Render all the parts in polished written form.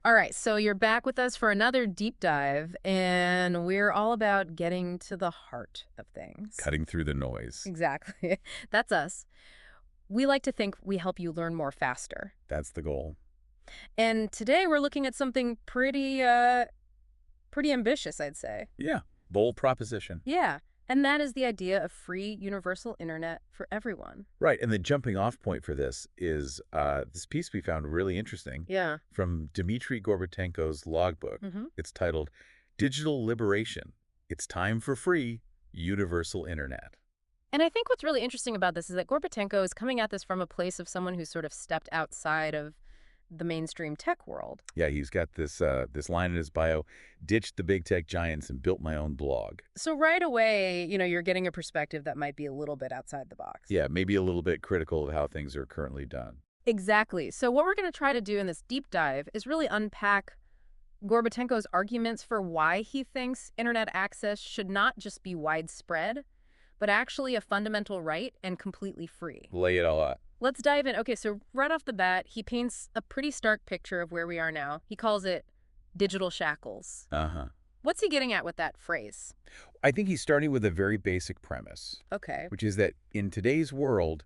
All right, so you're back with us for another deep dive, and we're all about getting to the heart of things. Cutting through the noise. Exactly. That's us. We like to think we help you learn more faster. That's the goal. And today we're looking at something pretty ambitious, I'd say. Yeah, bold proposition. Yeah, and that is the idea of free universal internet for everyone. Right, and the jumping off point for this is this piece we found really interesting Yeah. from Dmitrii Gorbatenko's logbook. Mm-hmm. It's titled Digital Liberation. It's time for free universal internet. And I think what's really interesting about this is that Gorbatenko is coming at this from a place of someone who sort of stepped outside of the mainstream tech world. Yeah, he's got this line in his bio, ditched the big tech giants and built my own blog. So right away, you're getting a perspective that might be a little bit outside the box. Yeah, maybe a little bit critical of how things are currently done. Exactly. So what we're going to try to do in this deep dive is really unpack Gorbatenko's arguments for why he thinks internet access should not just be widespread, but actually a fundamental right and completely free. Lay it all out. Let's dive in. Okay, so right off the bat, he paints a pretty stark picture of where we are now. He calls it digital shackles. Uh-huh. What's he getting at with that phrase? I think he's starting with a very basic premise, Okay. which is that in today's world,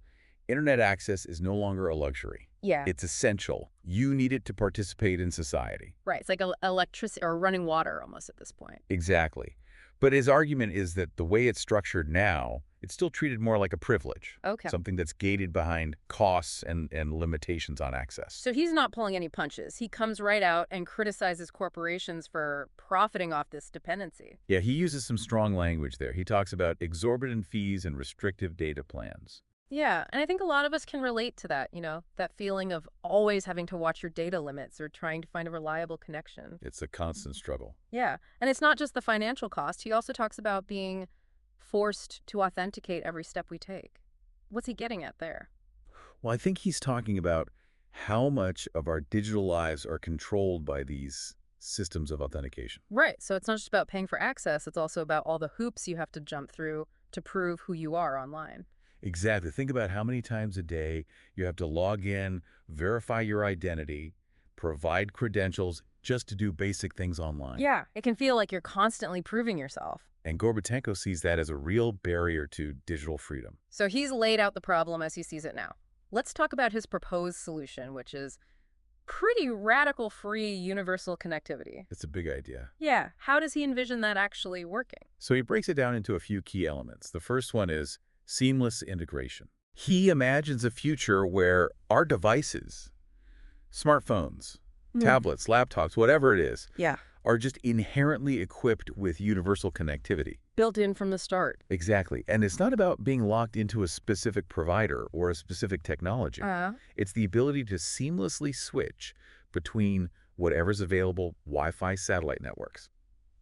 internet access is no longer a luxury. Yeah. It's essential. You need it to participate in society. Right. It's like electricity or running water almost at this point. Exactly. But his argument is that the way it's structured now, it's still treated more like a privilege, Okay. something that's gated behind costs and limitations on access. So he's not pulling any punches. He comes right out and criticizes corporations for profiting off this dependency. Yeah, he uses some strong language there. He talks about exorbitant fees and restrictive data plans. Yeah, and I think a lot of us can relate to that, that feeling of always having to watch your data limits or trying to find a reliable connection. It's a constant struggle. Yeah, and it's not just the financial cost. He also talks about being forced to authenticate every step we take. What's he getting at there? Well, I think he's talking about how much of our digital lives are controlled by these systems of authentication. Right, so it's not just about paying for access, it's also about all the hoops you have to jump through to prove who you are online. Exactly. Think about how many times a day you have to log in, verify your identity, provide credentials just to do basic things online. Yeah, it can feel like you're constantly proving yourself. And Gorbatenko sees that as a real barrier to digital freedom. So he's laid out the problem as he sees it now. Let's talk about his proposed solution, which is pretty radical free universal connectivity. It's a big idea. Yeah, how does he envision that actually working? So he breaks it down into a few key elements. The first one is seamless integration. He imagines a future where our devices, smartphones, tablets, laptops, whatever it is, Yeah. are just inherently equipped with universal connectivity. Built in from the start. Exactly. And it's not about being locked into a specific provider or a specific technology. It's the ability to seamlessly switch between whatever's available Wi-Fi satellite networks.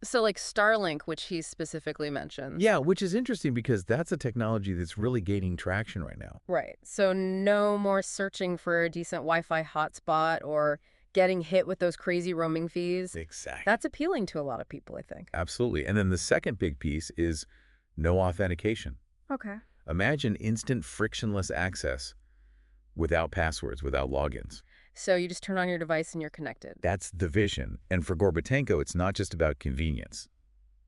So like Starlink, which he specifically mentions. Yeah, which is interesting because that's a technology that's really gaining traction right now. Right. So no more searching for a decent Wi-Fi hotspot or getting hit with those crazy roaming fees. Exactly. That's appealing to a lot of people, I think. Absolutely. And then the second big piece is no authentication. Okay. Imagine instant frictionless access without passwords, without logins. So you just turn on your device and you're connected. That's the vision. And for Gorbatenko, it's not just about convenience.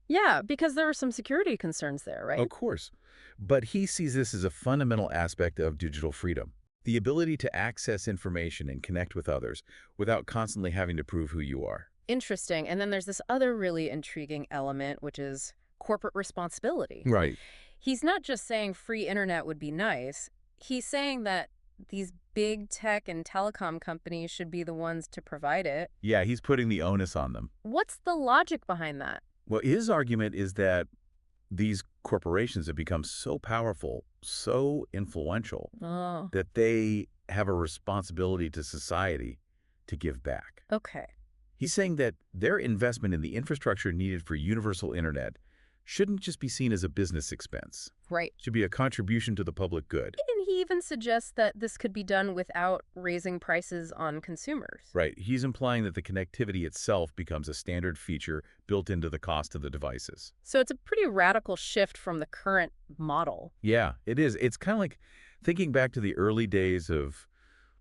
Yeah, because there are some security concerns there, right? Of course. But he sees this as a fundamental aspect of digital freedom. The ability to access information and connect with others without constantly having to prove who you are. Interesting. And then there's this other really intriguing element, which is corporate responsibility. Right. He's not just saying free internet would be nice. He's saying that these big tech and telecom companies should be the ones to provide it. Yeah, he's putting the onus on them. What's the logic behind that? Well, his argument is that these corporations have become so powerful, so influential, Oh, that they have a responsibility to society to give back. okay. He's saying that their investment in the infrastructure needed for universal internet shouldn't just be seen as a business expense. Right. It should be a contribution to the public good. And he even suggests that this could be done without raising prices on consumers. Right. He's implying that the connectivity itself becomes a standard feature built into the cost of the devices. So it's a pretty radical shift from the current model. Yeah, it is. It's kind of like thinking back to the early days of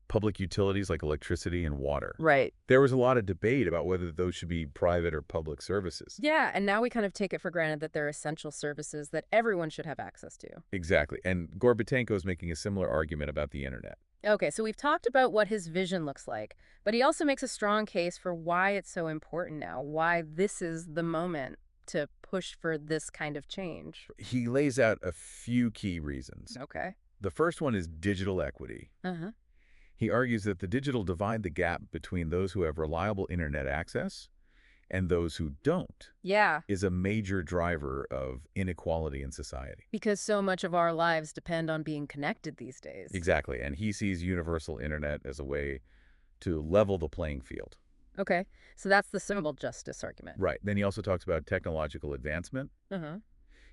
public utilities like electricity and water. Right. There was a lot of debate about whether those should be private or public services. Yeah, and now we kind of take it for granted that they're essential services that everyone should have access to. Exactly. And Gorbatenko is making a similar argument about the internet. Okay, so we've talked about what his vision looks like, but he also makes a strong case for why it's so important now, why this is the moment to push for this kind of change. He lays out a few key reasons. Okay. The first one is digital equity. Uh-huh. He argues that the digital divide the gap between those who have reliable internet access and those who don't Yeah, is a major driver of inequality in society. because so much of our lives depend on being connected these days. Exactly. And he sees universal internet as a way to level the playing field. Okay, so that's the civil justice argument. Right. Then he also talks about technological advancement. Uh-huh.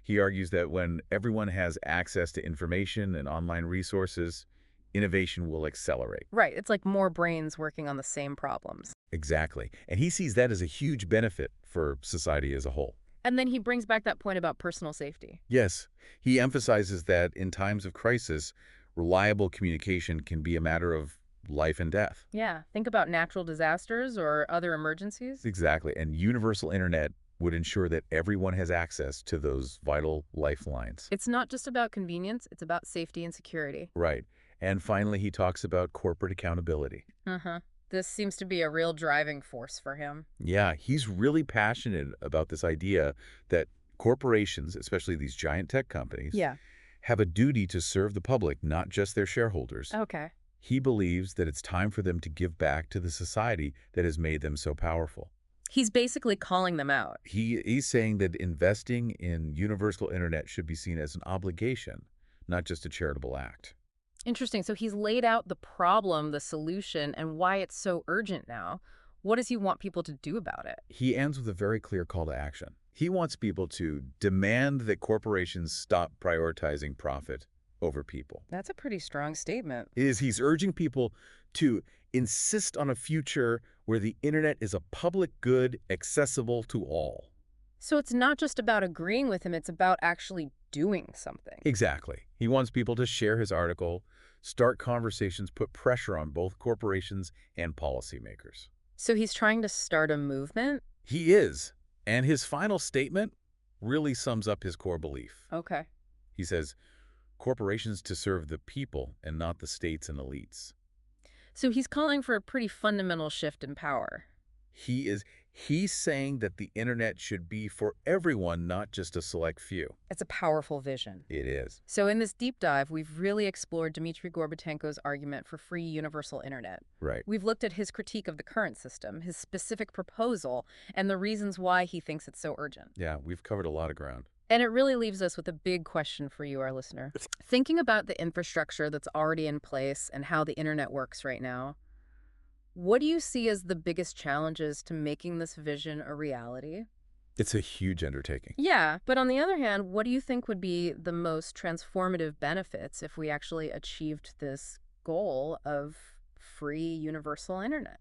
He argues that when everyone has access to information and online resources, innovation will accelerate. Right, it's like more brains working on the same problems. Exactly. And he sees that as a huge benefit for society as a whole. And then he brings back that point about personal safety. Yes, he emphasizes that in times of crisis, reliable communication can be a matter of life and death. Yeah, think about natural disasters or other emergencies. Exactly. And universal internet would ensure that everyone has access to those vital lifelines. It's not just about convenience, it's about safety and security. Right. And finally, he talks about corporate accountability. Uh-huh. This seems to be a real driving force for him. Yeah, he's really passionate about this idea that corporations, especially these giant tech companies, Yeah. have a duty to serve the public, not just their shareholders. Okay. He believes that it's time for them to give back to the society that has made them so powerful. He's basically calling them out. He's saying that investing in universal internet should be seen as an obligation, not just a charitable act. Interesting. So he's laid out the problem, the solution, and why it's so urgent now. What does he want people to do about it? He ends with a very clear call to action. He wants people to demand that corporations stop prioritizing profit over people. That's a pretty strong statement. He's urging people to insist on a future where the internet is a public good accessible to all. So it's not just about agreeing with him, it's about actually doing something. Exactly. He wants people to share his article, start conversations, put pressure on both corporations and policymakers. So he's trying to start a movement? He is. And his final statement really sums up his core belief. Okay. He says, corporations to serve the people and not the states and elites. So he's calling for a pretty fundamental shift in power. He's saying that the internet should be for everyone, not just a select few. It's a powerful vision. It is. So in this deep dive, we've really explored Dmitrii Gorbatenko's argument for free universal internet. Right. We've looked at his critique of the current system, his specific proposal, and the reasons why he thinks it's so urgent. Yeah, we've covered a lot of ground. And it really leaves us with a big question for you, our listener. Thinking about the infrastructure that's already in place and how the internet works right now, what do you see as the biggest challenges to making this vision a reality? It's a huge undertaking. Yeah, but on the other hand, what do you think would be the most transformative benefits if we actually achieved this goal of free universal internet?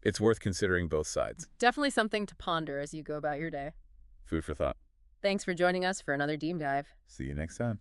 It's worth considering both sides. Definitely something to ponder as you go about your day. Food for thought. Thanks for joining us for another deep dive. See you next time.